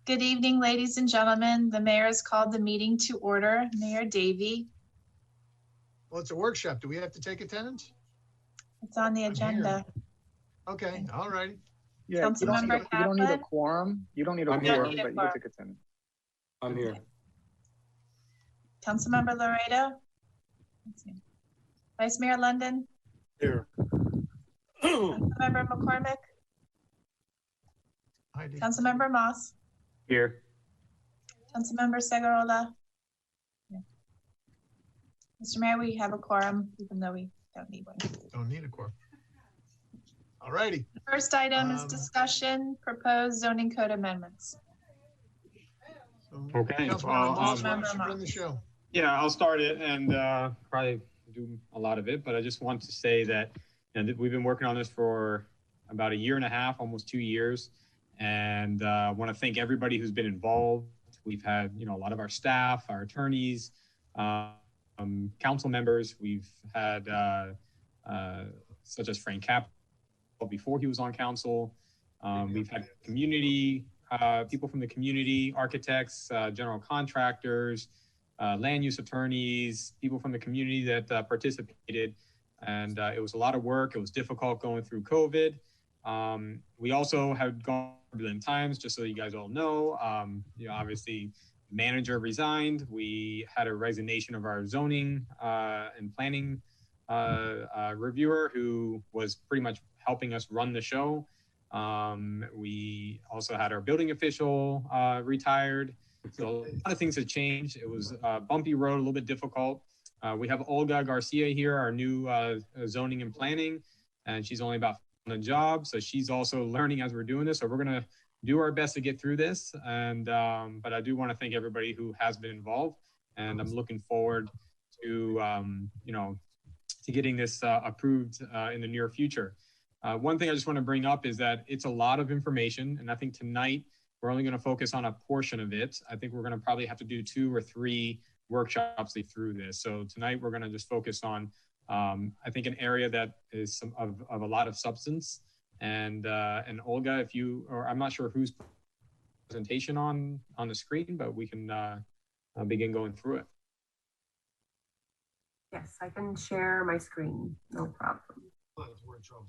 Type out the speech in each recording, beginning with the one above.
Good evening, ladies and gentlemen. The mayor has called the meeting to order. Mayor Davey. Well, it's a workshop. Do we have to take attendance? It's on the agenda. Okay, all right. Yeah, you don't need a quorum. You don't need a quorum, but you can take attendance. I'm here. Councilmember Laredo. Vice Mayor London. Here. Councilmember McCormick. Councilmember Moss. Here. Councilmember Segurola. Yeah. Mr. Mayor, we have a quorum, even though we don't need one. Don't need a quorum. All righty. The first item is discussion, proposed zoning code amendments. Okay. Run the show. Yeah, I'll start it and probably do a lot of it, but I just want to say that we've been working on this for about 1.5 years, almost 2 years. And I want to thank everybody who's been involved. We've had, a lot of our staff, our attorneys, council members. We've had such as Frank Cap before he was on council. We've had community, people from the community, architects, general contractors, land use attorneys, people from the community that participated. And it was a lot of work. It was difficult going through COVID. We also have gone turbulent times, just so you guys all know. Obviously, the manager resigned. We had a resignation of our zoning and planning reviewer who was pretty much helping us run the show. We also had our building official retired. So a lot of things have changed. It was a bumpy road, a little bit difficult. We have Olga Garcia here, our new zoning and planning, and she's only about on the job, so she's also learning as we're doing this. So we're gonna do our best to get through this, and but I do want to thank everybody who has been involved, and I'm looking forward to to getting this approved in the near future. One thing I just want to bring up is that it's a lot of information, and I think tonight we're only going to focus on a portion of it. I think we're going to probably have to do 2 or 3 workshops through this. So tonight we're going to just focus on I think an area that is of a lot of substance, and Olga, if you, or I'm not sure whose presentation on the screen, but we can begin going through it. Yes, I can share my screen, no problem. We're in trouble.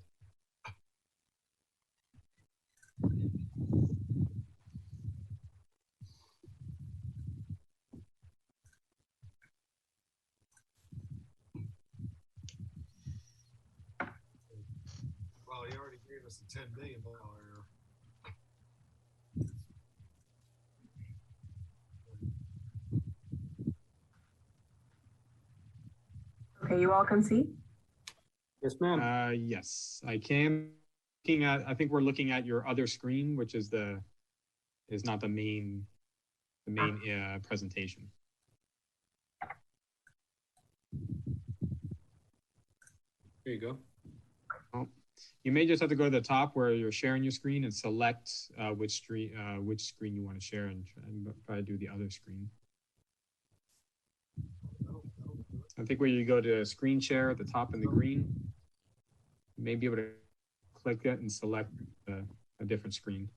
Well, he already gave us a $10 million error. Okay, you all can see? Yes, ma'am. Yes, I can. I think we're looking at your other screen, which is not the main presentation. There you go. Oh, you may just have to go to the top where you're sharing your screen and select which screen you want to share, and try to do the other screen. I think where you go to screen share at the top in the green, you may be able to click it and select a different screen.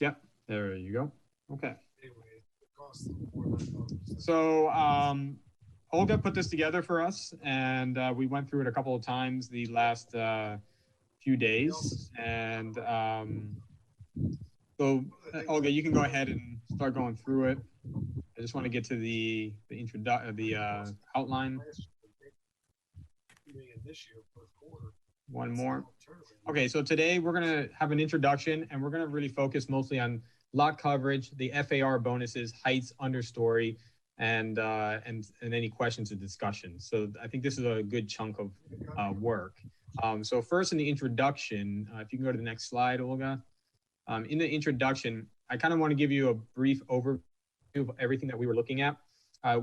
Yep, there you go. Okay. So Olga put this together for us, and we went through it a couple of times the last few days. And so Olga, you can go ahead and start going through it. I just want to get to the outline. One more. Okay, so today we're going to have an introduction, and we're going to really focus mostly on lot coverage, the F.A.R. bonuses, heights, understory, and any questions and discussion. So I think this is a good chunk of work. So first in the introduction, if you can go to the next slide, Olga. In the introduction, I kind of want to give you a brief overview of everything that we were looking at.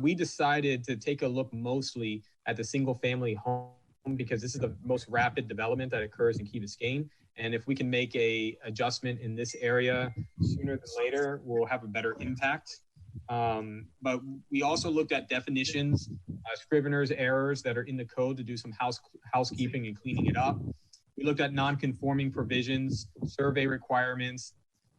We decided to take a look mostly at the single family home because this is the most rapid development that occurs in Key Biscayne. And if we can make a adjustment in this area sooner than later, we'll have a better impact. But we also looked at definitions, scrivener's errors that are in the code to do some housekeeping and cleaning it up. We looked at non-conforming provisions, survey requirements,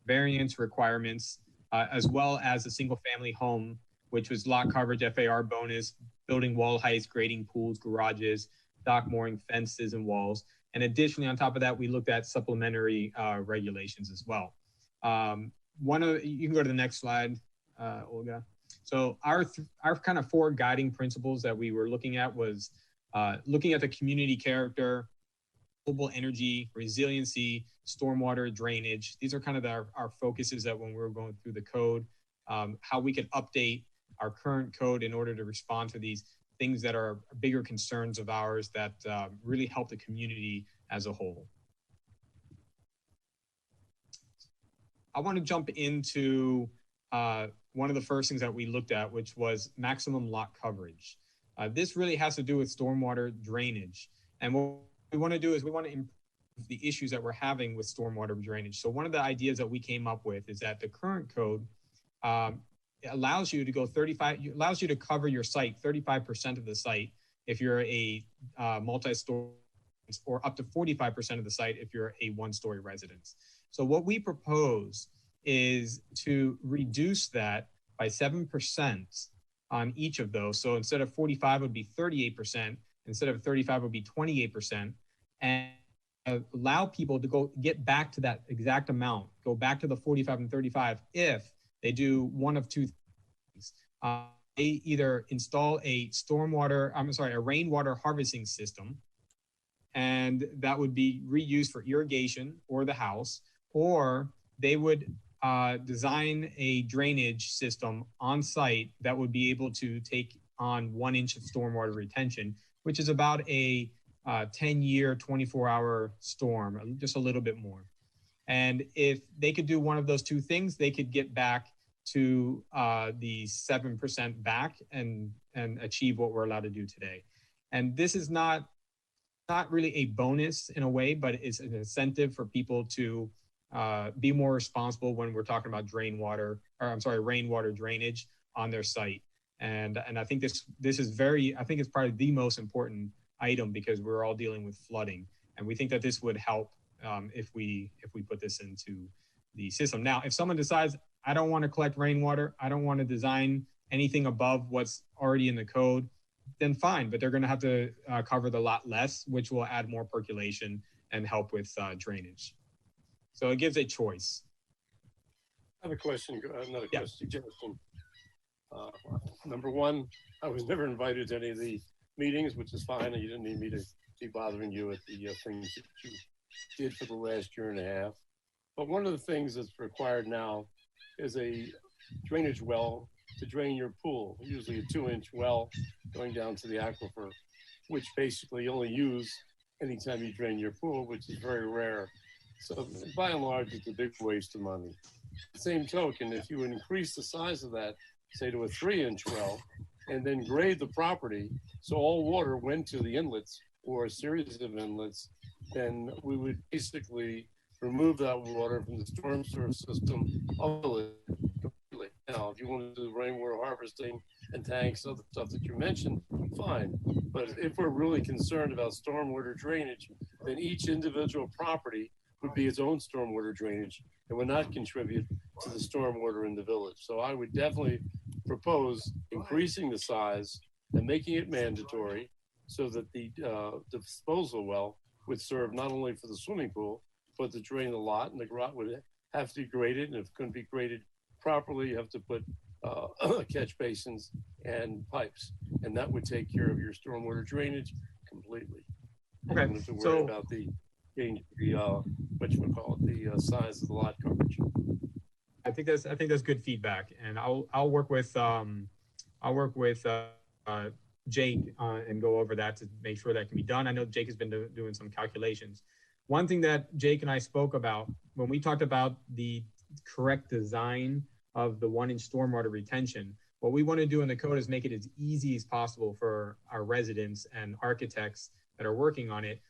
variance requirements, as well as a single-family home, which was lot coverage, F.A.R. bonus, building wall heights, grading pools, garages, dock mooring, fences, and walls. And additionally, on top of that, we looked at supplementary regulations as well. You can go to the next slide, Olga. So our kind of 4 guiding principles that we were looking at was looking at the community character, renewable energy, resiliency, stormwater, drainage. These are kind of our focuses that when we were going through the code, how we could update our current code in order to respond to these things that are bigger concerns of ours that really help the community as a whole. I want to jump into one of the first things that we looked at, which was maximum lot coverage. This really has to do with stormwater drainage. And what we want to do is we want to improve the issues that we're having with stormwater drainage. So one of the ideas that we came up with is that the current code allows you to go allows you to cover your site, 35% of the site if you're a multi-story, or up to 45% of the site if you're a one-story residence. So what we propose is to reduce that by 7% on each of those. So instead of 45, it would be 38%. Instead of 35, it would be 28%. And allow people to get back to that exact amount, go back to the 45 and 35 if they do one of 2 things. They either install a rainwater harvesting system, and that would be reused for irrigation or the house, or they would design a drainage system on site that would be able to take on 1 inch of stormwater retention, which is about a 10-year, 24-hour storm, just a little bit more. And if they could do one of those 2 things, they could get back to the 7% back and achieve what we're allowed to do today. And this is not really a bonus in a way, but it's an incentive for people to be more responsible when we're talking about rainwater drainage on their site. And I think this is I think it's probably the most important item because we're all dealing with flooding. And we think that this would help if we put this into the system. Now, if someone decides, I don't want to collect rainwater, I don't want to design anything above what's already in the code, then fine, but they're going to have to cover the lot less, which will add more percolation and help with drainage. So it gives a choice. I have a question, another suggestion. Number 1, I was never invited to any of the meetings, which is fine, and you didn't need me to be bothering you at the things that you did for the last 1.5 years. But one of the things that's required now is a drainage well to drain your pool, usually a 2-inch well going down to the aquifer, which basically you only use anytime you drain your pool, which is very rare. So by and large, it's a big waste of money. The same token, if you would increase the size of that, say to a 3-inch well, and then grade the property so all water went to the inlets or a series of inlets, then we would basically remove that water from the storm sewer system completely. Now, if you want to do rainwater harvesting and tanks, other stuff that you mentioned, fine. But if we're really concerned about stormwater drainage, then each individual property would be its own stormwater drainage and would not contribute to the stormwater in the village. So I would definitely propose increasing the size and making it mandatory so that the disposal well would serve not only for the swimming pool, but to drain the lot, and the lot would have to be graded. And if it couldn't be graded properly, you have to put catch basins and pipes, and that would take care of your stormwater drainage completely. Okay, you don't have to worry about the size of the lot coverage. I think that's good feedback, and I'll work with Jake and go over that to make sure that can be done. I know Jake has been doing some calculations. One thing that Jake and I spoke about when we talked about the correct design of the 1-inch stormwater retention, what we want to do in the code is make it as easy as possible for our residents and architects that are working on it.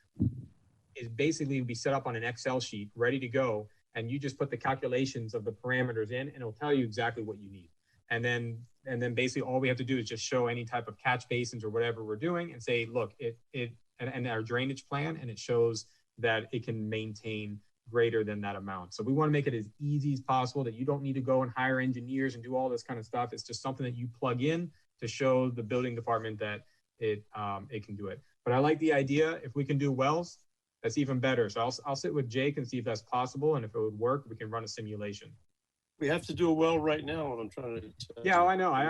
Is basically be set up on an Excel sheet, ready to go, and you just put the calculations of the parameters in, and it'll tell you exactly what you need. and then basically all we have to do is just show any type of catch basins or whatever we're doing and say, look, and our drainage plan, and it shows that it can maintain greater than that amount. So we want to make it as easy as possible, that you don't need to go and hire engineers and do all this kind of stuff. It's just something that you plug in to show the building department that it can do it. But I like the idea. If we can do wells, that's even better. So I'll sit with Jake and see if that's possible, and if it would work, we can run a simulation. We have to do a well right now, and I'm trying to. Yeah, I know. I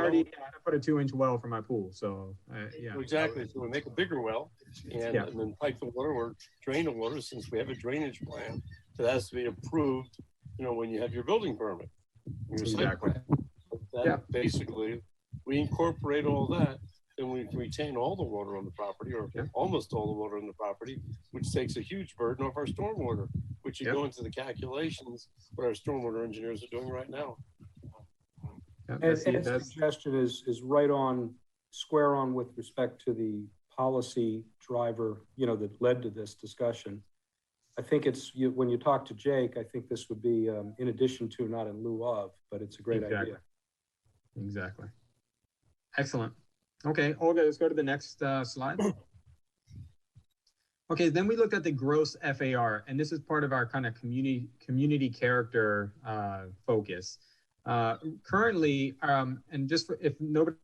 put a 2-inch well for my pool. So yeah. Exactly. So we make a bigger well, and then pipe the water or drain the water, since we have a drainage plan that has to be approved, when you have your building permit. Exactly. Basically, we incorporate all that, then we retain all the water on the property, or almost all the water on the property, which takes a huge burden off our stormwater, which you go into the calculations what our stormwater engineers are doing right now. And the suggestion is right on, square on with respect to the policy driver, that led to this discussion. I think when you talk to Jake, I think this would be in addition to, not in lieu of, but it's a great idea. Exactly. Excellent. Okay, Olga, let's go to the next slide. Okay, then we looked at the gross FAR, and this is part of our kind of community character focus. Currently, and just if nobody,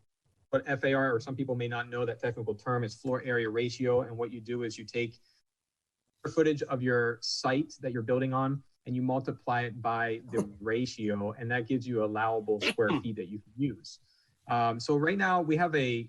but FAR, or some people may not know that technical term, is floor area ratio. And what you do is you take the footage of your site that you're building on, and you multiply it by the ratio, and that gives you allowable square feet that you can use. So right now we have a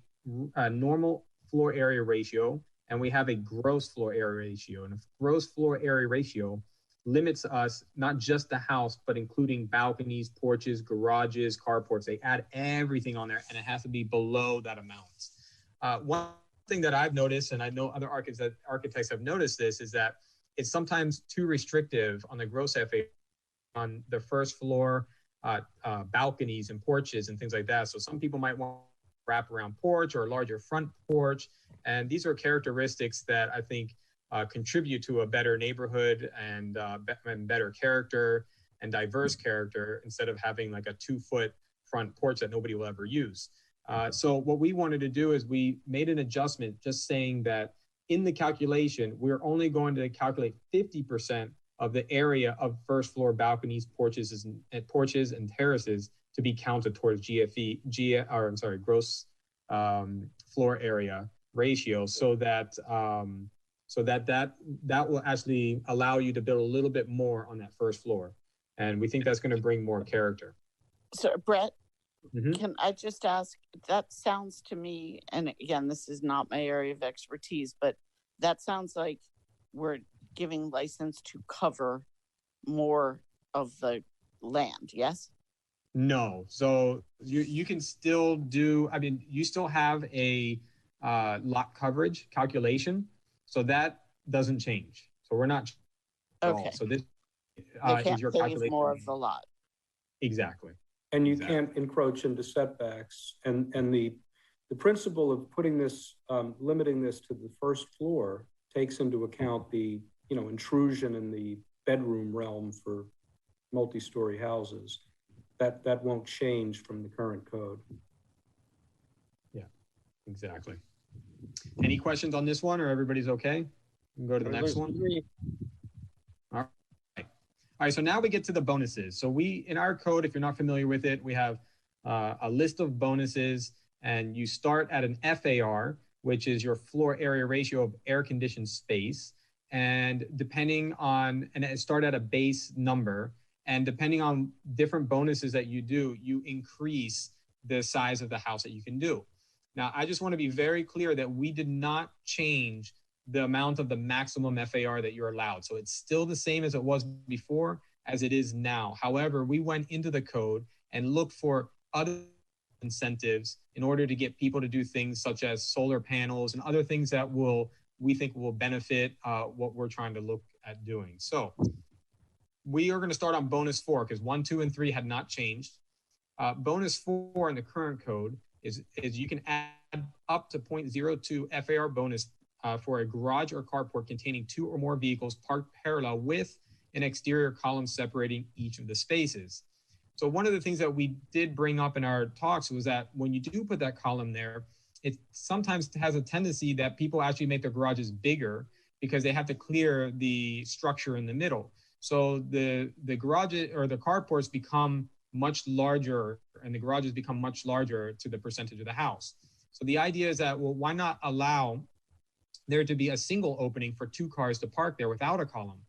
normal floor area ratio, and we have a gross floor area ratio. And a gross floor area ratio limits us, not just the house, but including balconies, porches, garages, carports. They add everything on there, and it has to be below that amount. One thing that I've noticed, and I know other architects have noticed this, is that it's sometimes too restrictive on the gross FAR on the first floor balconies and porches and things like that. So some people might want a wraparound porch or a larger front porch. And these are characteristics that I think contribute to a better neighborhood and better character and diverse character, instead of having like a 2-foot front porch that nobody will ever use. So what we wanted to do is we made an adjustment, just saying that in the calculation, we're only going to calculate 50% of the area of first floor balconies, porches and terraces to be counted towards gross floor area ratio, so that that will actually allow you to build a little bit more on that first floor. And we think that's going to bring more character. So Brett, can I just ask, that sounds to me, and again, this is not my area of expertise, but that sounds like we're giving license to cover more of the land, yes? No. So you can still do, you still have a lot coverage calculation. So that doesn't change. So we're not. Okay. So this is your calculation. More of the lot. Exactly. And you can't encroach into setbacks. And the principle of putting this, limiting this to the first floor takes into account the, intrusion in the bedroom realm for multi-story houses. That won't change from the current code. Yeah, exactly. Any questions on this one, or everybody's okay? We can go to the next one. All right, so now we get to the bonuses. So in our code, if you're not familiar with it, we have a list of bonuses, and you start at an FAR, which is your floor area ratio of air-conditioned space. And it start at a base number. And depending on different bonuses that you do, you increase the size of the house that you can do. Now, I just want to be very clear that we did not change the amount of the maximum FAR that you're allowed. So it's still the same as it was before, as it is now. However, we went into the code and looked for other incentives in order to get people to do things such as solar panels and other things that we think will benefit what we're trying to look at doing. So we are going to start on bonus 4, because 1, 2, and 3 had not changed. Bonus 4 in the current code is you can add up to 0.02 FAR bonus for a garage or carport containing 2 or more vehicles parked parallel with an exterior column separating each of the spaces. So one of the things that we did bring up in our talks was that when you do put that column there, it sometimes has a tendency that people actually make their garages bigger because they have to clear the structure in the middle. So the garages or the carports become much larger, and the garages become much larger to the percentage of the house. So the idea is that, well, why not allow there to be a single opening for 2 cars to park there without a column,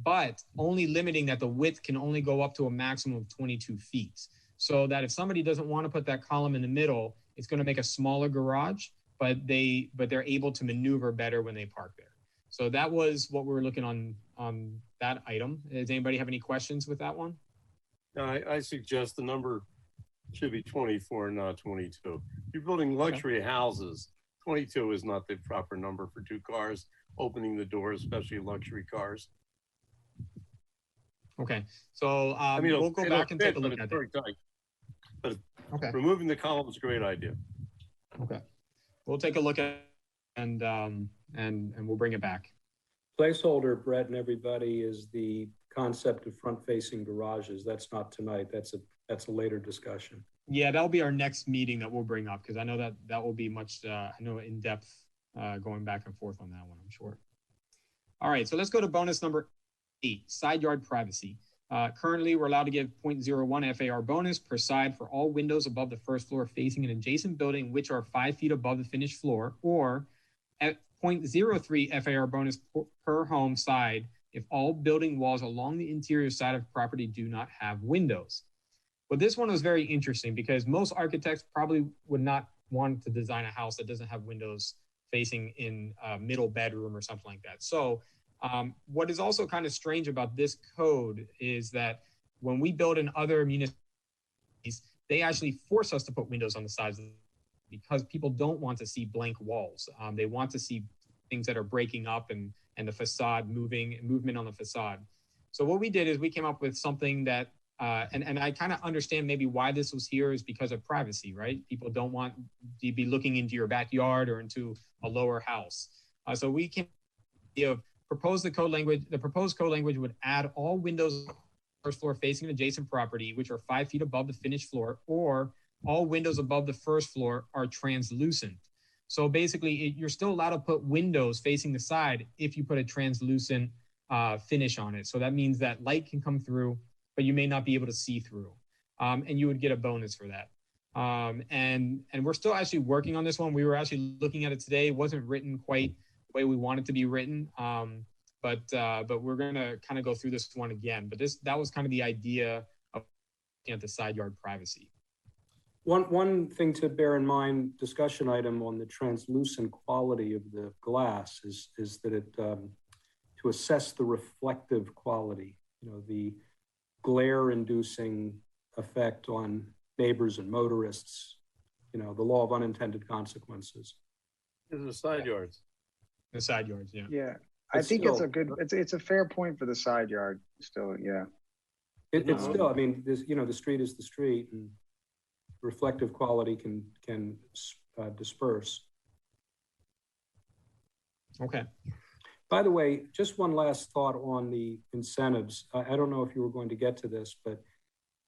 but only limiting that the width can only go up to a maximum of 22 feet. So that if somebody doesn't want to put that column in the middle, it's going to make a smaller garage, but they're able to maneuver better when they park there. So that was what we were looking on that item. Does anybody have any questions with that one? I suggest the number should be 24, not 22. If you're building luxury houses, 22 is not the proper number for 2 cars opening the doors, especially luxury cars. Okay, so I mean, we'll go back and take a look but at it's that. very tight. But Okay. removing the column is a great idea. Okay, we'll take a look at and we'll bring it back. Placeholder, Brett and everybody, is the concept of front-facing garages. That's not tonight. That's a later discussion. Yeah, that'll be our next meeting that we'll bring up, because I know that will be much, in depth, going back and forth on that one, I'm sure. All right, so let's go to bonus number 8, side yard privacy. Currently, we're allowed to give 0.01 F.A.R. bonus per side for all windows above the first floor facing an adjacent building which are 5 feet above the finished floor, or at 0.03 F.A.R. bonus per home side if all building walls along the interior side of property do not have windows. But this one was very interesting because most architects probably would not want to design a house that doesn't have windows facing in a middle bedroom or something like that. So what is also kind of strange about this code is that when we build in other municipalities, they actually force us to put windows on the sides because people don't want to see blank walls. They want to see things that are breaking up and the facade movement on the facade. So what we did is we came up with something that, and I kind of understand maybe why this was here is because of privacy, right? People don't want to be looking into your backyard or into a lower house. So we came of the proposed code language would add all windows first floor facing an adjacent property, which are 5 feet above the finished floor, or all windows above the first floor are translucent. So basically, you're still allowed to put windows facing the side if you put a translucent finish on it. So that means that light can come through, but you may not be able to see through. And you would get a bonus for that. And we're still actually working on this one. We were actually looking at it today. It wasn't written quite the way we want it to be written. But we're gonna kind of go through this one again. But that was kind of the idea of looking at the side yard privacy. One thing to bear in mind, discussion item on the translucent quality of the glass is that it to assess the reflective quality, the glare-inducing effect on neighbors and motorists, the law of unintended consequences. These are side yards. The side yards, yeah. Yeah, I think it's a fair point for the side yard still, yeah. It's still, I mean, the street is the street, and reflective quality can disperse. Okay. By the way, just one last thought on the incentives. I don't know if you were going to get to this, but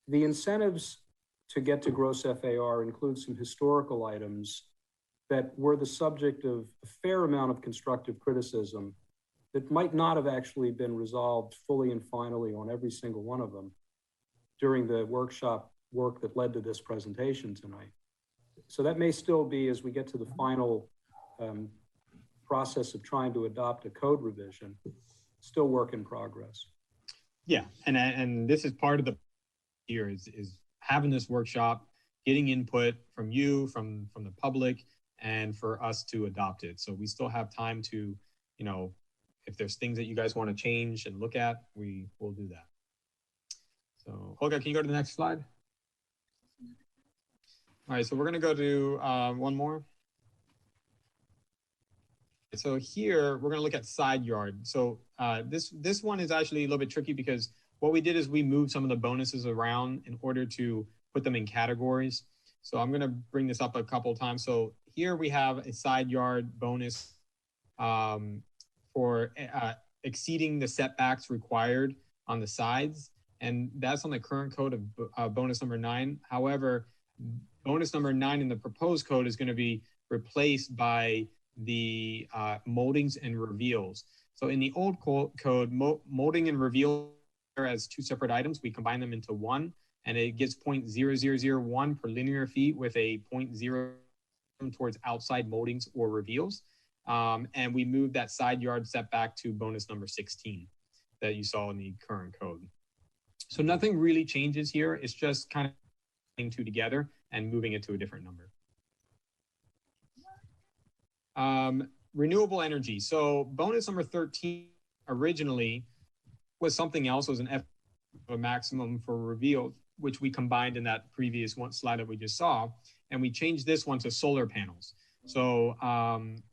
the incentives to get to gross FAR include some historical items that were the subject of a fair amount of constructive criticism that might not have actually been resolved fully and finally on every single one of them during the workshop work that led to this presentation tonight. So that may still be, as we get to the final process of trying to adopt a code revision, still work in progress. Yeah, and this is part of the here is having this workshop, getting input from you, from the public, and for us to adopt it. So we still have time to, if there's things that you guys want to change and look at, we will do that. So Olga, can you go to the next slide? All right, so we're gonna go to one more. So here, we're gonna look at side yard. So this one is actually a little bit tricky because what we did is we moved some of the bonuses around in order to put them in categories. So I'm gonna bring this up a couple of times. So here we have a side yard bonus for exceeding the setbacks required on the sides. and that's on the current code of bonus number 9. However, bonus number 9 in the proposed code is going to be replaced by the moldings and reveals. So in the old code, molding and reveal as 2 separate items. We combine them into one, and it gets 0.0001 per linear feet with a 0.0 towards outside moldings or reveals. And we moved that side yard setback to bonus number 16 that you saw in the current code. So nothing really changes here. It's just kind of putting 2 together and moving it to a different number. Renewable energy. So bonus number 13 originally was something else, was an F a maximum for reveal, which we combined in that previous one slide that we just saw. And we changed this one to solar panels. So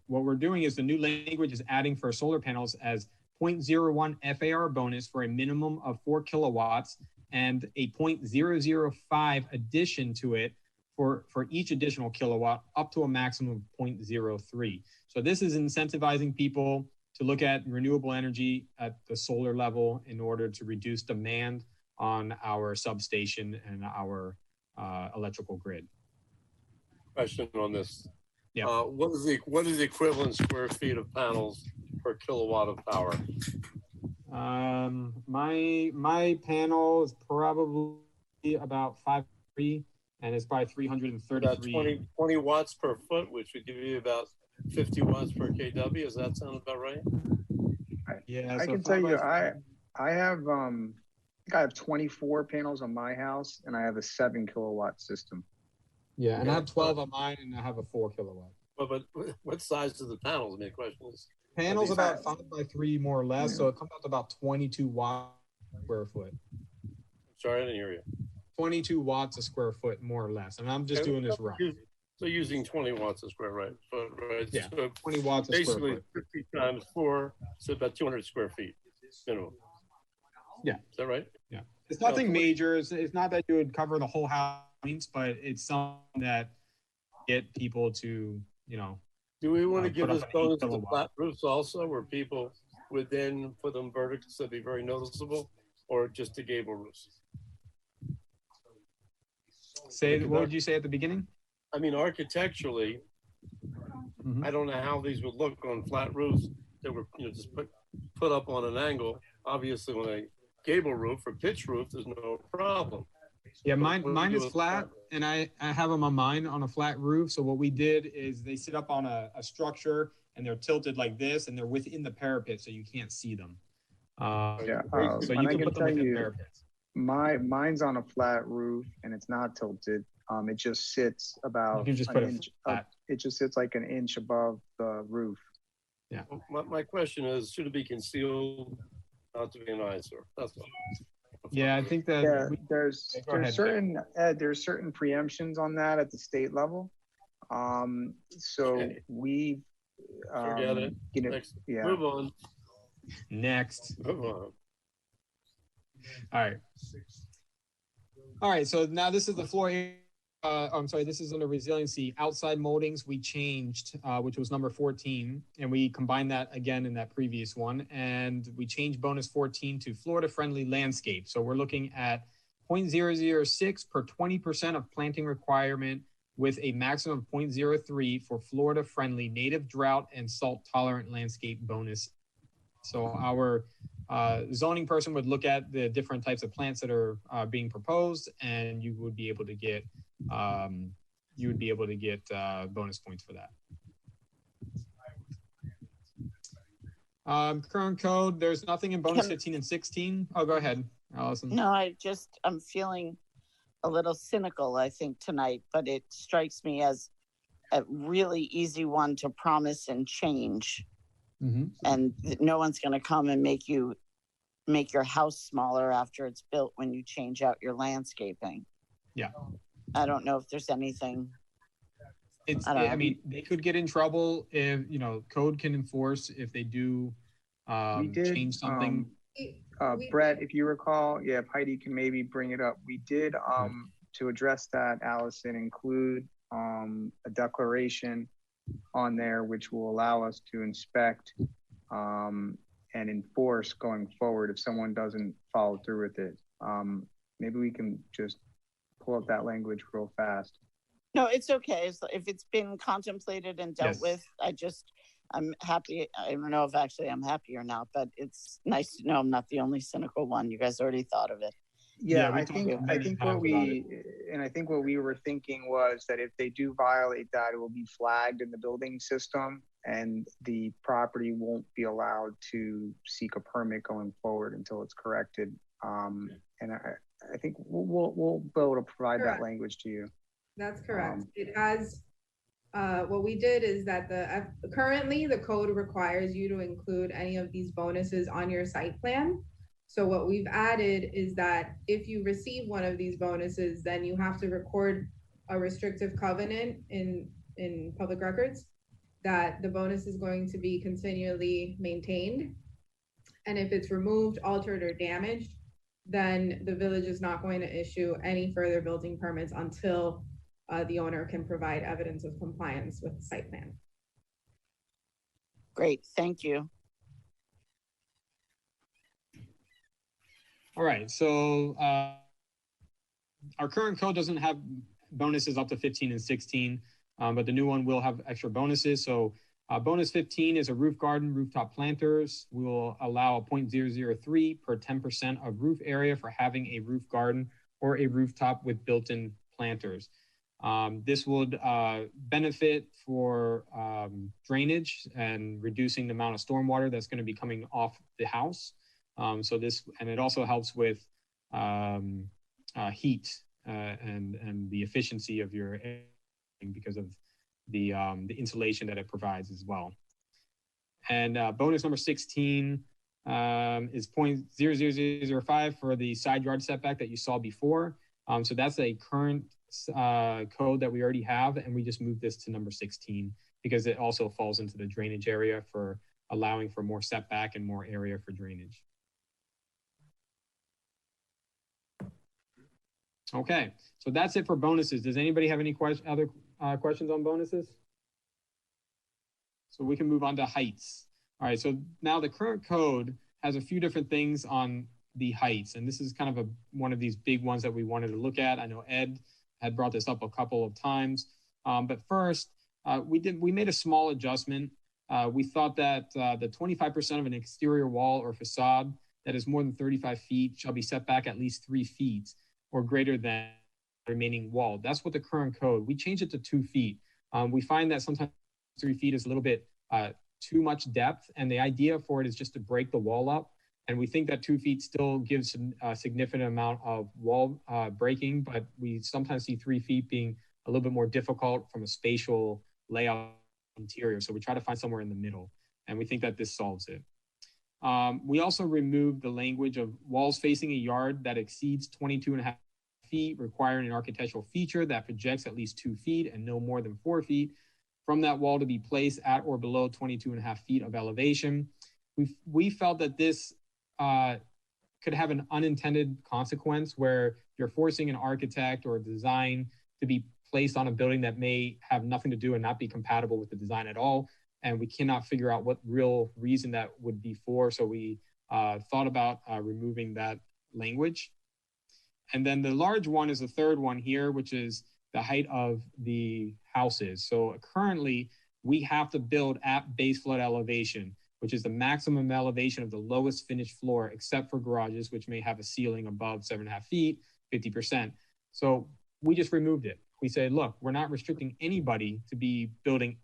what we're doing is the new language is adding for solar panels as 0.01 F.A.R. bonus for a minimum of 4 kilowatts and a 0.005 addition to it for each additional kilowatt up to a maximum of 0.03. So this is incentivizing people to look at renewable energy at the solar level in order to reduce demand on our substation and our electrical grid. Question on this. Yeah. What is the equivalent square feet of panels per kilowatt of power? My panel is probably about 5.3, and it's probably 333. About 20 watts per foot, which would give you about 50 watts per kW. Does that sound about right? Yeah, I so can tell you, I have 24 panels on my house, and I have a 7 kilowatt system. Yeah, and I have 12 on mine, and I have a 4 kilowatt. But what size are the panels? I mean, the question is. Panels about 5x3 more or less, so it comes out to about 22 watts a square foot. Sorry, I didn't hear you. 22 watts a square foot, more or less, and I'm just doing this rough. So using 20 watts a square foot, right? Yeah, so 20 watts a square basically foot. 50 times 4, so about 200 square feet minimum. Yeah. Is that right? Yeah. It's nothing major. It's not that you would cover the whole house, but it's something that get people to, Do we want to give this bonus to kilowatt. flat roofs also, where people would then put them vertical so they'd be very noticeable, or just to gable roofs? What did you say at the beginning? I mean, architecturally, I don't know how these would look on flat roofs that were, just put up on an angle. Obviously, on a gable roof or pitch roof, there's no problem. Yeah, mine is flat, and I have them on mine on a flat roof. So what we did is they sit up on a structure, and they're tilted like this, and they're within the parapet, so you can't see them. So you can put them within parapets. Mine's on a flat roof, and it's not tilted. It just sits about you can just put an inch. It just sits like an inch above the roof. Yeah. My question is, should it be concealed, not to be an eyesore? That's all. Yeah, I think that there's certain preemptions on that at the state level. So we forget it. Next. Yeah. Move on. Next. Move on. All right. So now this is the floor area. I'm sorry, this is under resiliency. Outside moldings, we changed, which was number 14, and we combined that again in that previous one. And we changed bonus 14 to Florida-friendly landscape. So we're looking at 0.006 per 20% of planting requirement with a maximum of 0.03 for Florida-friendly native drought and salt-tolerant landscape bonus. So our zoning person would look at the different types of plants that are being proposed, and you would be able to get bonus points for that. Current code, there's nothing in bonus 15 and 16. Oh, go ahead, Allison. No, I'm feeling a little cynical, I think, tonight, but it strikes me as a really easy one to promise and change. And no one's going to come and make your house smaller after it's built when you change out your landscaping. Yeah. I don't know if there's anything. I mean, they could get in trouble if, code can enforce if they do change something. Brett, if you recall, if Heidi can maybe bring it up, we did, to address that, Allison, include a declaration on there which will allow us to inspect and enforce going forward if someone doesn't follow through with it. Maybe we can just pull up that language real fast. No, it's okay. If it's been contemplated and dealt Yes. with, I'm happy. I don't know if actually I'm happy or not, but it's nice to know I'm not the only cynical one. You guys already thought of it. Yeah, we I talked think many what times we were thinking was that if they do violate that, it will be flagged in the building system, and the property won't be allowed to seek a permit going forward until it's corrected. And I think we'll be able to provide that Correct. language to you. That's correct. It has, what we did is that currently the code requires you to include any of these bonuses on your site plan. So what we've added is that if you receive one of these bonuses, then you have to record a restrictive covenant in public records that the bonus is going to be continually maintained. And if it's removed, altered, or damaged, then the village is not going to issue any further building permits until the owner can provide evidence of compliance with the site plan. Great, thank you. All right, so our current code doesn't have bonuses up to 15 and 16, but the new one will have extra bonuses. So bonus 15 is a roof garden, rooftop planters. We will allow a 0.003 per 10% of roof area for having a roof garden or a rooftop with built-in planters. This would benefit for drainage and reducing the amount of stormwater that's going to be coming off the house. And it also helps with heat and the efficiency of your air because of the insulation that it provides as well. And bonus number 16 is 0.00005 for the side yard setback that you saw before. So that's a current code that we already have, and we just moved this to number 16 because it also falls into the drainage area for allowing for more setback and more area for drainage. Okay, so that's it for bonuses. Does anybody have any other questions on bonuses? So we can move on to heights. All right, so now the current code has a few different things on the heights, and this is kind of one of these big ones that we wanted to look at. I know Ed had brought this up a couple of times, but first, we made a small adjustment. We thought that the 25% of an exterior wall or facade that is more than 35 feet shall be set back at least 3 feet or greater than the remaining wall. That's what the current code. We changed it to 2 feet. We find that sometimes 3 feet is a little bit too much depth, and the idea for it is just to break the wall up. And we think that 2 feet still gives a significant amount of wall breaking, but we sometimes see 3 feet being a little bit more difficult from a spatial layout interior. So we try to find somewhere in the middle, and we think that this solves it. We also removed the language of walls facing a yard that exceeds 22.5 feet, requiring an architectural feature that projects at least 2 feet and no more than 4 feet from that wall to be placed at or below 22.5 feet of elevation. We felt that this could have an unintended consequence where you're forcing an architect or a design to be placed on a building that may have nothing to do and not be compatible with the design at all. And we cannot figure out what real reason that would be for. So we thought about removing that language. And then the large one is the third one here, which is the height of the houses. So currently we have to build at base flood elevation, which is the maximum elevation of the lowest finished floor, except for garages, which may have a ceiling above 7.5 feet, 50%. So we just removed it. We said, look, we're not restricting anybody to be building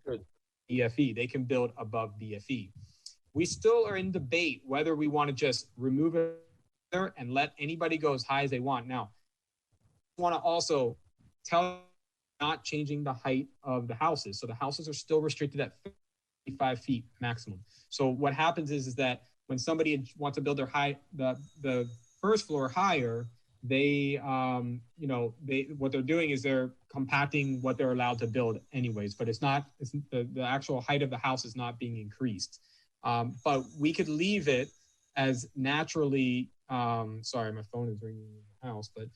BFE. They can build above BFE. We still are in debate whether we want to just remove it and let anybody go as high as they want. Now, I want to also tell not changing the height of the houses. So the houses are still restricted at 55 feet maximum. So what happens is that when somebody wants to build their the first floor higher, they, what they're doing is they're compacting what they're allowed to build anyways, but the actual height of the house is not being increased. But we could leave it as naturally, sorry, my phone is ringing in the house, but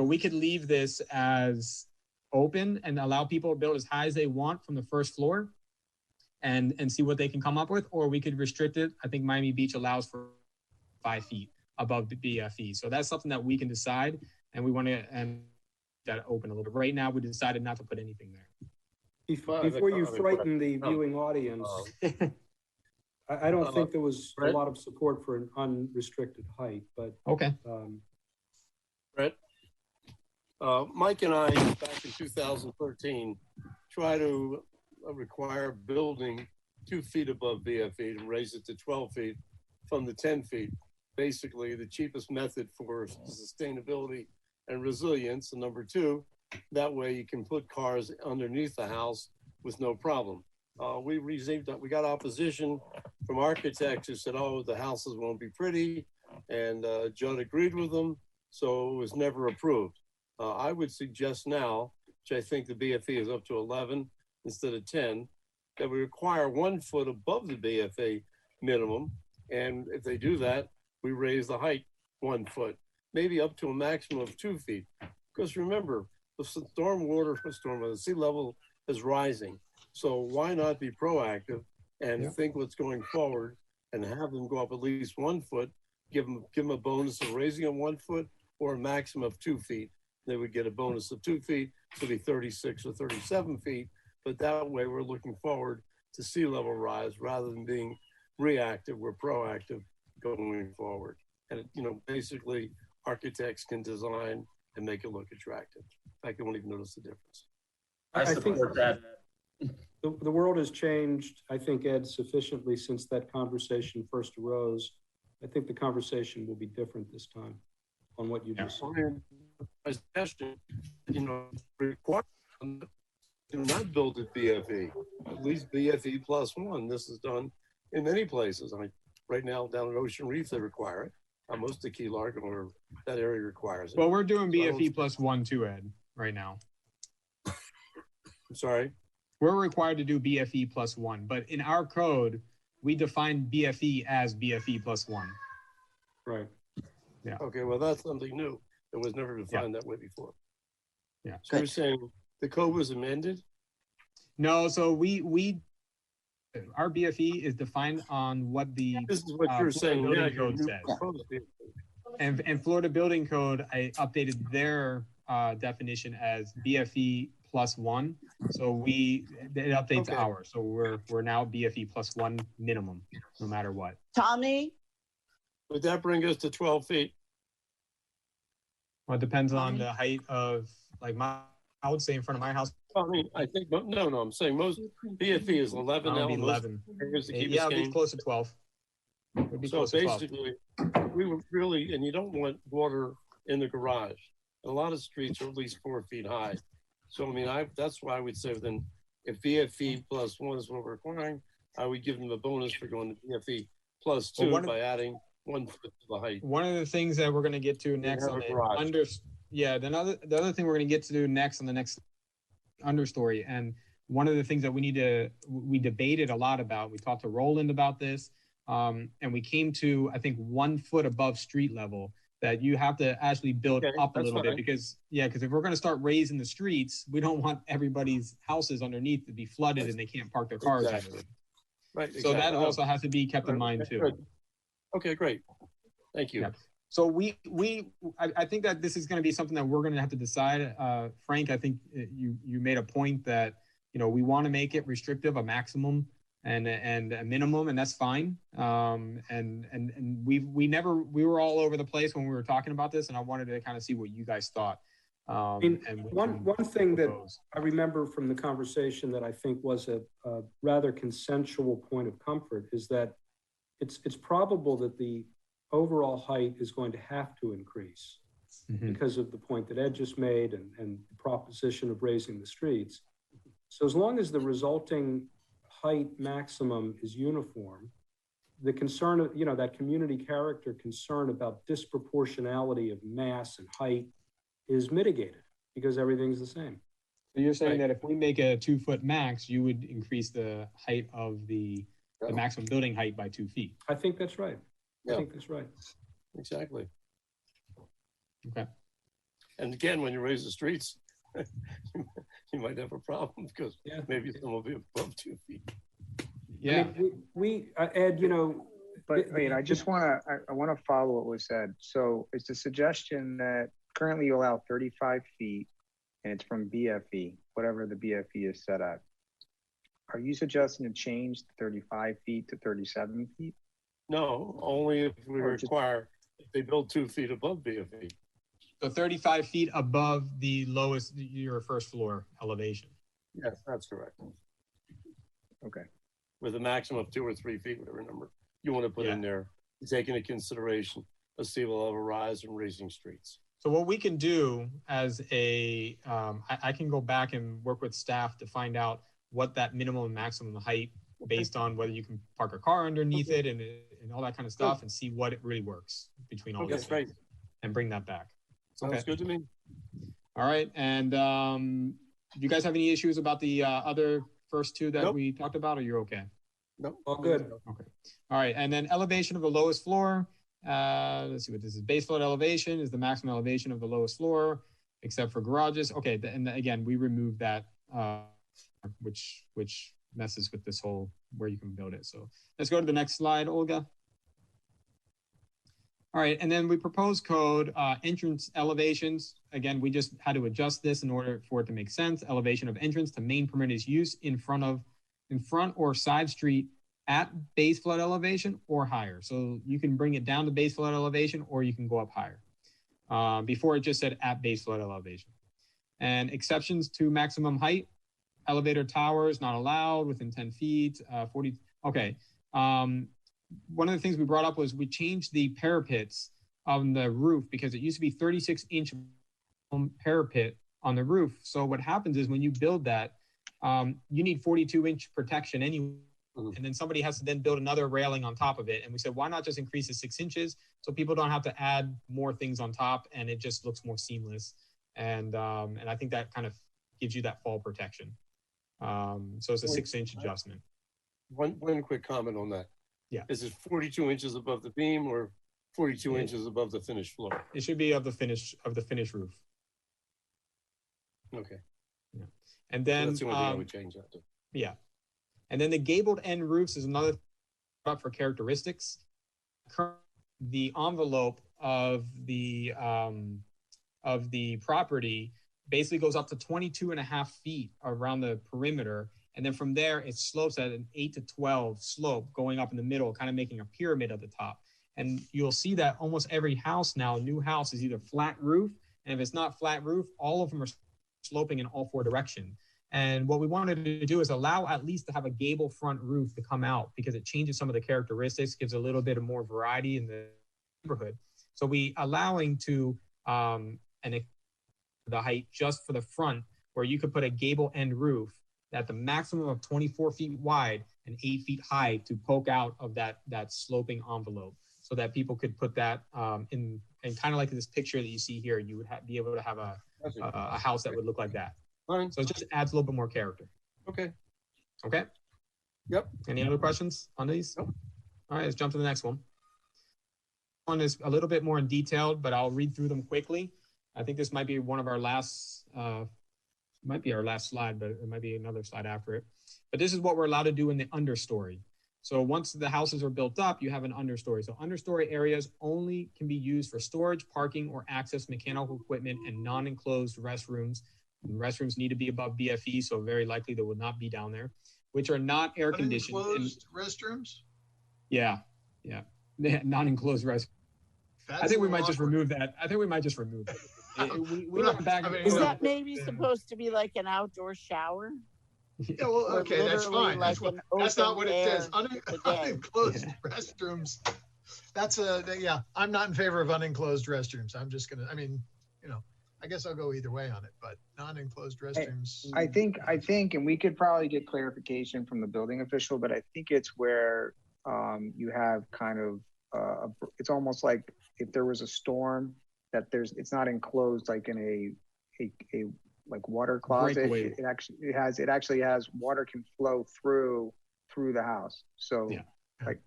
we could leave this as open and allow people to build as high as they want from the first floor and see what they can come up with, or we could restrict it. I think Miami Beach allows for 5 feet. above the BFE. So that's something that we can decide, and we want to and that open a little bit. Right now, we decided not to put anything there. Before you frighten the viewing audience, I don't think there was a lot of support for an unrestricted height, but. Okay. Brett, Mike and I, back in 2013, try to require building 2 feet above BFE to raise it to 12 feet from the 10 feet. Basically, the cheapest method for sustainability and resilience. And number 2, that way you can put cars underneath the house with no problem. We got opposition from architects who said, oh, the houses won't be pretty. And Judd agreed with them. So it was never approved. I would suggest now, which I think the BFE is up to 11 instead of 10, that we require 1 foot above the BFE minimum. And if they do that, we raise the height 1 foot, maybe up to a maximum of 2 feet. Because remember, the sea level is rising. So why not be proactive and think what's going forward and have them go up at least 1 foot, give them a bonus of raising it 1 foot or a maximum of 2 feet. They would get a bonus of 2 feet, so it'd be 36 or 37 feet. But that way we're looking forward to sea level rise rather than being reactive, we're proactive going forward. And, basically architects can design and make it look attractive. In fact, they won't even notice the difference. I support that. The world has changed, I think, Ed, sufficiently since that conversation first arose. I think the conversation will be different this time on what you just said. My suggestion, require do not build at BFE, at least BFE +1. This is done in many places. Right now down at Ocean Reef, they require it. Most of Key Largo or that area requires it. Well, we're doing BFE +1 too, Ed, right now. I'm sorry? We're required to do BFE +1, but in our code, we define BFE as BFE +1. Right. Yeah. Okay, well, that's something new. It was never defined that way before. Yeah. So you're saying the code was amended? No, so our BFE is defined on what the This is what you're saying. building code says. And Florida Building Code, I updated their definition as BFE +1. So it updates ours. So we're now BFE +1 minimum, no matter what. Tommy? Would that bring us to 12 feet? Well, it depends on the height of, I would say in front of my house. I think, no, I'm saying most BFE is 11 now. 11. Yeah, it'd be close to 12. So basically, we were really, and you don't want water in the garage. And a lot of streets are at least 4 feet high. So, that's why I would say then if BFE +1 is what we're requiring, I would give them a bonus for going to BFE +2 by adding 1 foot to the height. One of the things that we're going to get to next on the other thing we're going to get to next on the next understory, and one of the things that we debated a lot about, we talked to Roland about this, and we came to, I think, 1 foot above street level, that you have to actually build up a little bit because if we're going to start raising the streets, we don't want everybody's houses underneath to be flooded and they can't park their cars. Right. So that also has to be kept in mind too. Okay, great. Thank you. Yeah. So I think that this is going to be something that we're going to have to decide. Frank, I think you made a point that, we want to make it restrictive, a maximum and a minimum, and that's fine. And we were all over the place when we were talking about this, and I wanted to kind of see what you guys thought. One thing that I remember from the conversation that I think was a rather consensual point of comfort is that it's probable that the overall height is going to have to increase because of the point that Ed just made and the proposition of raising the streets. So as long as the resulting height maximum is uniform, the concern of, that community character concern about disproportionality of mass and height is mitigated because everything's the same. So you're saying that if we make a 2 foot max, you would increase the height of the maximum building height by 2 feet. I think that's right. I think that's right. Exactly. Okay. And again, when you raise the streets, you might have a problem because maybe some will be above 2 feet. Yeah. We Ed, But wait, I just I want to follow what was said. So it's the suggestion that currently you allow 35 feet and it's from BFE, whatever the BFE is set at. Are you suggesting to change the 35 feet to 37 feet? No, only if we require, if they build 2 feet above BFE. So 35 feet above the lowest, your first floor elevation. Yes, that's correct. Okay. With a maximum of 2 or 3 feet, whatever number you want to put in there, take into consideration a sea level rise and raising streets. So what we can do as a, I can go back and work with staff to find out what that minimum and maximum height based on whether you can park a car underneath it and all that kind of stuff and see what it really works between all these things and bring that back. Sounds good to me. All right. And do you guys have any issues about the other first two that we talked about, or you're okay? No, all good. Okay. All right. And then elevation of the lowest floor. Let's see what this is. Base flood elevation is the maximum elevation of the lowest floor, except for garages. Okay. And again, we removed that, which messes with this whole where you can build it. So let's go to the next slide, Olga. All right, and then we propose code entrance elevations. Again, we just had to adjust this in order for it to make sense. Elevation of entrance to main permitted use in front or side street at base flood elevation or higher. So you can bring it down to base flood elevation or you can go up higher. Before it just said at base flood elevation. And exceptions to maximum height, elevator towers not allowed within 10 feet, 40. Okay. One of the things we brought up was we changed the parapets on the roof because it used to be 36-inch parapet on the roof. So what happens is when you build that, you need 42-inch protection anyway. And then somebody has to then build another railing on top of it. And we said, why not just increase it 6 inches so people don't have to add more things on top and it just looks more seamless. And I think that kind of gives you that fall protection. So it's a 6-inch adjustment. One quick comment on that. Yeah. Is it 42 inches above the beam or 42 inches above the finished floor? It should be of the finished roof. Okay. Yeah. And then that's the only thing I would change that to. Yeah. And then the gabled end roofs is another up for characteristics. The envelope of the property basically goes up to 22.5 feet around the perimeter. And then from there, it slopes at an 8 to 12 slope going up in the middle, kind of making a pyramid at the top. And you'll see that almost every house now, new house, is either flat roof. And if it's not flat roof, all of them are sloping in all 4 directions. And what we wanted to do is allow at least to have a gable front roof to come out because it changes some of the characteristics, gives a little bit of more variety in the neighborhood. So we allowing to the height just for the front where you could put a gable end roof at the maximum of 24 feet wide and 8 feet high to poke out of that sloping envelope so that people could put that in kind of like this picture that you see here, you would be able to have a house that would look like that. Fine. So it just adds a little bit more character. Okay. Okay. Yep. Any other questions on these? Nope. All right, let's jump to the next one. One is a little bit more in detail, but I'll read through them quickly. I think this might be one of our last, might be our last slide, but it might be another slide after it. But this is what we're allowed to do in the understory. So once the houses are built up, you have an understory. So understory areas only can be used for storage, parking, or access mechanical equipment and non-enclosed restrooms. And restrooms need to be above BFE, so very likely they will not be down there, which are not air conditioned. Unenclosed restrooms? Yeah, yeah, non-enclosed restrooms. I think we might just remove that. I think we might just remove it. We went back. Is that maybe supposed to be like an outdoor shower? Yeah, well, okay, that's fine. Like that's not what it says. bidet. Unenclosed restrooms. That's yeah, I'm not in favor of unenclosed restrooms. I'm just gonna, I guess I'll go either way on it, but non-enclosed restrooms. I think, and we could probably get clarification from the building official, but I think it's where you have kind of, it's almost like if there was a storm that it's not enclosed like in a like water closet. It actually has water can flow through the house. So yeah. Like,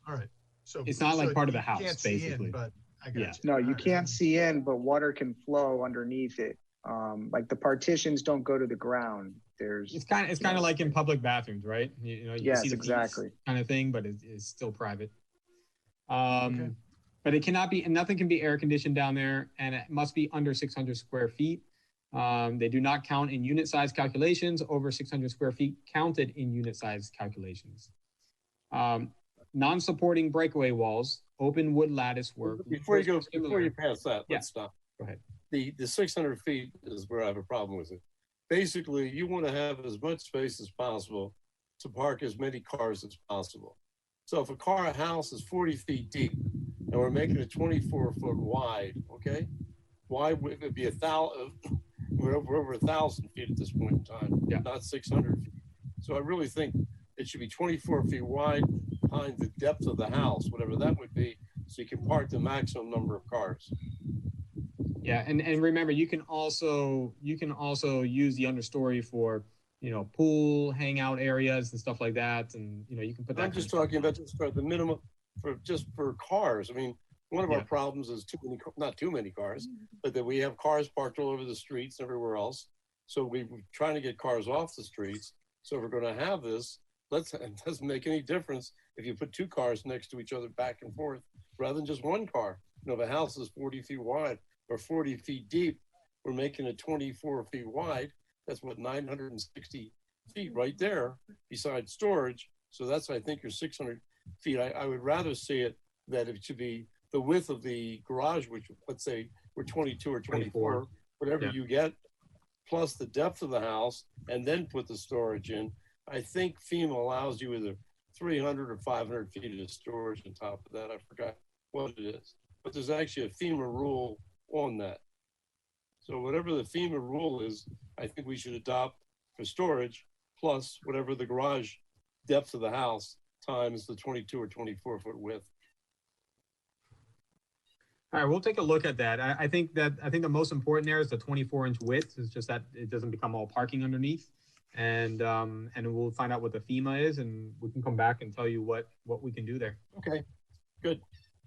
all right. So it's not like part of the house, can't basically. See in, but I got you. No, you can't see in, but water can flow underneath it. Like the partitions don't go to the ground. It's kind of like in public bathrooms, right? You yes, see the exactly kind of thing, but it's still private. Okay. But it cannot be, and nothing can be air conditioned down there, and it must be under 600 square feet. They do not count in unit size calculations. Over 600 square feet counted in unit size calculations. Non-supporting breakaway walls, open wood lattice work. Before you pass that, let's stop. Go ahead. The 600 feet is where I have a problem with it. Basically, you want to have as much space as possible to park as many cars as possible. So if a house is 40 feet deep and we're making it 24-foot wide, okay? Why would it be 1,000? We're over 1,000 feet at this point in time, not 600 feet. So I really think it should be 24 feet wide behind the depth of the house, whatever that would be, so you can park the maximum number of cars. Yeah, and remember, you can also use the understory for, you know, pool, hangout areas and stuff like that, and you know, you can put that. I'm just talking about just for the minimum for cars. I mean, one of our problems is not too many cars, but that we have cars parked all over the streets and everywhere else. So we're trying to get cars off the streets. So if we're going to have this, it doesn't make any difference if you put two cars next to each other back and forth rather than just one car. You know, if a house is 40 feet wide or 40 feet deep, we're making it 24 feet wide. That's what, 960 feet right there besides storage. So that's, I think, your 600 feet. I would rather see it that it should be the width of the garage, which let's say we're 22 or 24, whatever you get, plus the depth of the house, and then put the storage in. I think FEMA allows you either 300 or 500 feet of storage on top of that. I forgot what it is, but there's actually a FEMA rule on that. So whatever the FEMA rule is, I think we should adopt for storage, plus whatever the garage depth of the house times the 22 or 24 foot width. All right, we'll take a look at that. I think the most important there is the 24-inch width. It's just that it doesn't become all parking underneath, and we'll find out what the FEMA is, and we can come back and tell you what we can do there. Okay, good.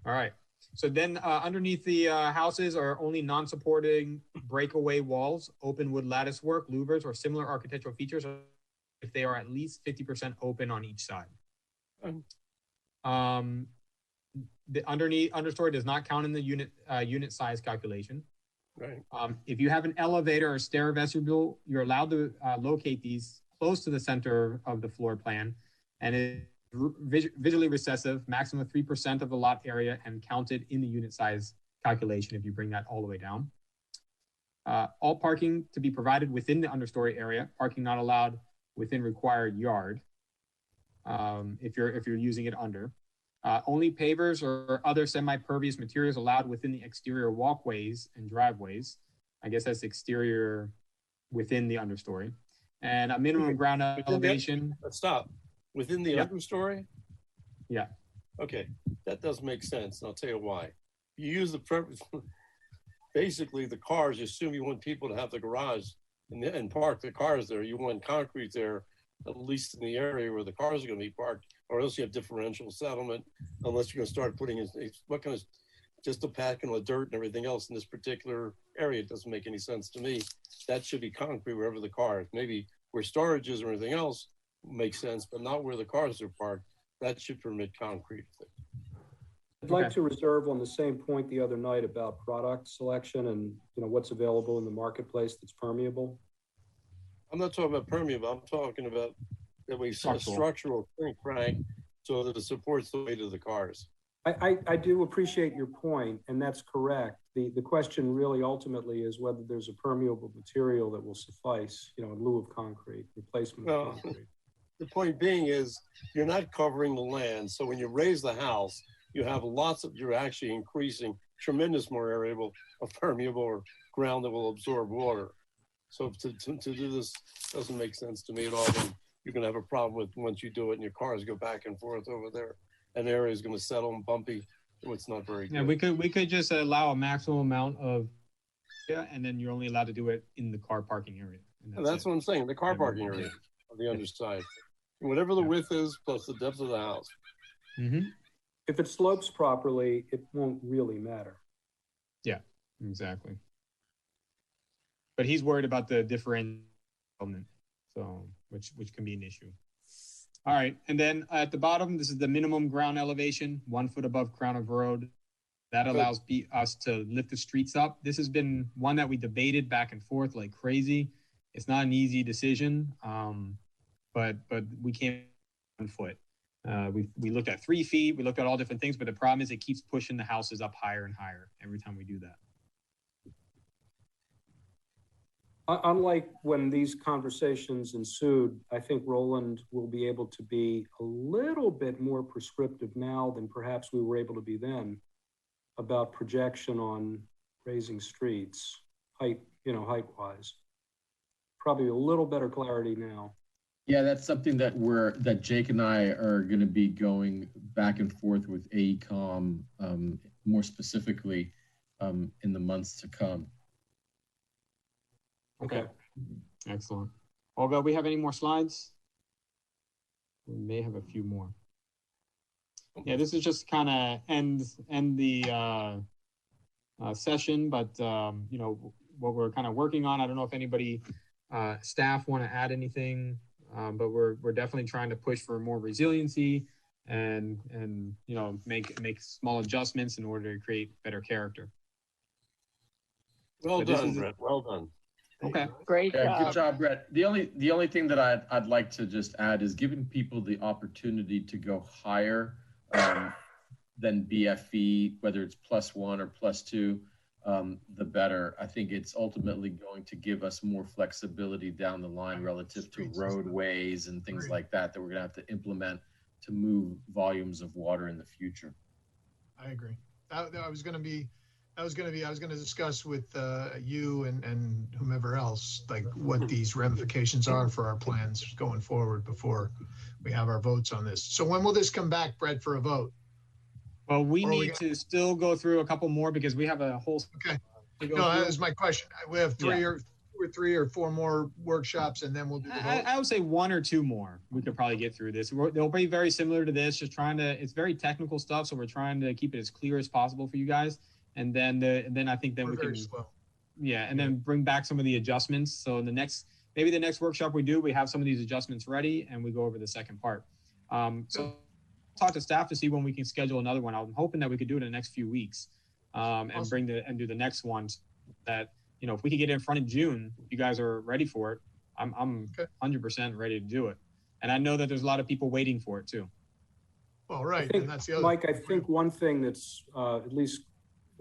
All right. So then underneath the houses are only non-supporting breakaway walls, open wood lattice work, louvers, or similar architectural features if they are at least 50% open on each side. The understory does not count in the unit size calculation. Right. If you have an elevator or stair vestibule, you're allowed to locate these close to the center of the floor plan, and it visually recessive, maximum of 3% of the lot area, and counted in the unit size calculation if you bring that all the way down. All parking to be provided within the understory area. Parking not allowed within required yard if you're using it under. Only pavers or other semi-pervious materials allowed within the exterior walkways and driveways. I guess that's exterior within the understory. And a minimum ground elevation. Let's stop. Within the understory? Yeah. Okay, that doesn't make sense, and I'll tell you why. You use basically the cars, you assume you want people to have the garage and park the cars there. You want concrete there, at least in the area where the cars are going to be parked, or else you have differential settlement, unless you're going to start putting in, what kind of, just a packing of dirt and everything else in this particular area. It doesn't make any sense to me. That should be concrete wherever the car is. Maybe where storage is or anything else makes sense, but not where the cars are parked. That should permit concrete. I'd like to reserve on the same point the other night about product selection and what's available in the marketplace that's permeable. I'm not talking about permeable. I'm talking about that we set a structural crank so that it supports the weight of the cars. I do appreciate your point, and that's correct. The question really ultimately is whether there's a permeable material that will suffice, in lieu of concrete, replacement of concrete. The point being is you're not covering the land. So when you raise the house, you have you're actually increasing tremendous more area of permeable or ground that will absorb water. So to do this doesn't make sense to me at all. Then you're going to have a problem with once you do it and your cars go back and forth over there. An area is going to settle and bumpy. It's not very good. Yeah, we could just allow a maximum amount of, and then you're only allowed to do it in the car parking area. That's what I'm saying. The car parking area on the underside, whatever the width is plus the depth of the house. Mm-hmm. If it slopes properly, it won't really matter. Yeah, exactly. But he's worried about the differential element, so which can be an issue. All right, and then at the bottom, this is the minimum ground elevation, 1 foot above crown of road. That allows us to lift the streets up. This has been one that we debated back and forth like crazy. It's not an easy decision, but we came 1 foot. We looked at 3 feet, we looked at all different things, but the problem is it keeps pushing the houses up higher and higher every time we do that. Unlike when these conversations ensued, I think Roland will be able to be a little bit more prescriptive now than perhaps we were able to be then about projection on raising streets, height-wise. Probably a little better clarity now. Yeah, that's something that Jake and I are going to be going back and forth with AECOM more specifically in the months to come. Okay, excellent. Olga, we have any more slides? We may have a few more. Yeah, this is just kind of end the session, but you know what we're kind of working on. I don't know if anybody staff want to add anything, but we're definitely trying to push for more resiliency and you know make small adjustments in order to create better character. Well done, Brett. Well done. Okay, Great job. Good job, Brett. The only thing that I'd like to just add is giving people the opportunity to go higher than BFE, whether it's +1 or +2, the better. I think it's ultimately going to give us more flexibility down the line relative to roadways and things like that we're going to have to implement to move volumes of water in the future. I agree. I was going to discuss with you and whomever else, like what these ramifications are for our plans going forward before we have our votes on this. So when will this come back, Brett, for a vote? Well, we need to still go through a couple more because we have a whole. Okay. No, that was my question. We have three or four more workshops, and then we'll do the vote. I would say 1 or 2 more. We could probably get through this. They'll be very similar to this. Just trying to. It's very technical stuff, so we're trying to keep it as clear as possible for you guys. And then I think then we can. Slow. Yeah, and then bring back some of the adjustments. So in the next workshop we do, we have some of these adjustments ready, and we go over the second part. So talk to staff to see when we can schedule another one. I'm hoping that we could do it in the next few weeks, and do the next ones. That you know, if we can get it in front of June, if you guys are ready for it, I'm 100% ready to do it. And I know that there's a lot of people waiting for it too. Well, right, and that's the other. Mike, I think one thing that's at least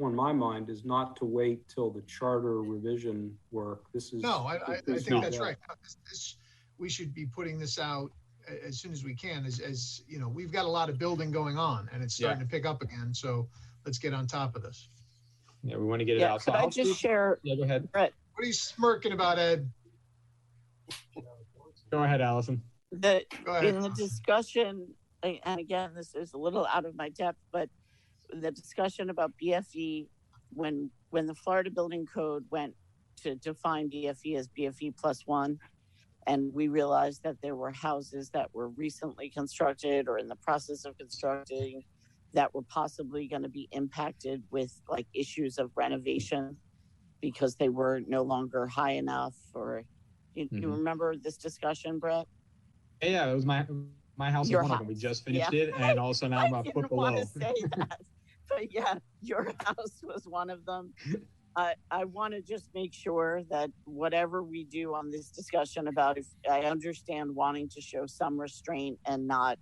on my mind is not to wait till the charter revision work. This is no, I think that's right. We should be putting this out as soon as we can. As you know, we've got a lot of building going on, and it's starting to pick up again. So let's get on top of this. Yeah, we want to get it out. Could I just share? Yeah, go ahead. Brett. What are you smirking about, Ed? Go ahead, Allison. In the discussion, and again, this is a little out of my depth, but the discussion about BFE, when the Florida Building Code went to define BFE as BFE +1, and we realized that there were houses that were recently constructed or in the process of constructing that were possibly going to be impacted with like issues of renovation because they were no longer high enough. Or you remember this discussion, Brett? Yeah, it was my house was one of them. We just finished it, and also now I'm a foot below. I didn't want to say that, but yeah, your house was one of them. I want to just make sure that whatever we do on this discussion about, if I understand wanting to show some restraint and not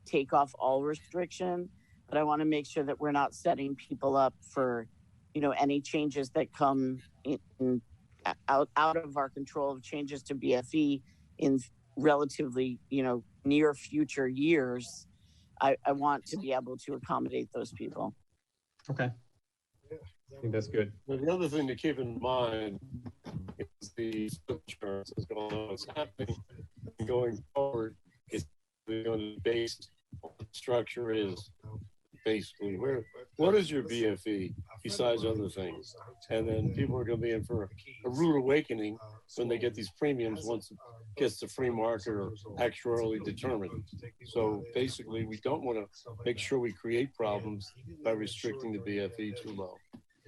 take off all restriction, but I want to make sure that we're not setting people up for, you know, any changes that come out of our control of changes to BFE in relatively, you know, near future years. I want to be able to accommodate those people. Okay. I think that's good. Well, the other thing to keep in mind is the insurance is going on. What's happening going forward is going to be based on what the structure is. Basically, what is your BFE besides other things? And then people are going to be in for a rude awakening when they get these premiums once it gets to free market or actuarially determined. So basically, we don't want to make sure we create problems by restricting the BFE too low.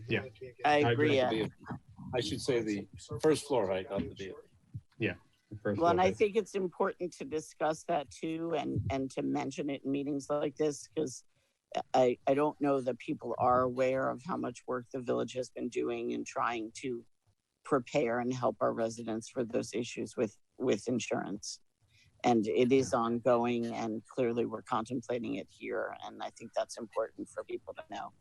Yeah, I agree. I should say the first floor height, not the BFE. Yeah, Well, and I think it's important to discuss that too, and to mention it in meetings like this, because I don't know that people are aware of how much work the village has been doing in trying to prepare and help our residents for those issues with insurance. And it is ongoing, and clearly we're contemplating it here. And I think that's important for people to know.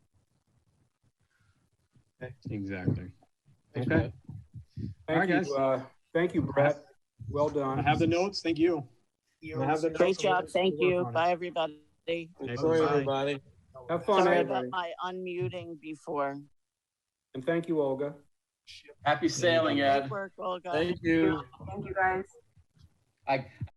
Exactly. Thanks, Okay. Brett. All right, guys. Thank you, Brett. Well done. I have the notes. Thank you. I have the Great notes. job. Thank you. Bye. Bye, everybody. Enjoy, everybody. Have fun, Sorry everybody. about my unmuting before. And thank you, Olga. Happy sailing, Ed. Great work, Olga. Thank you. Thank you, guys. I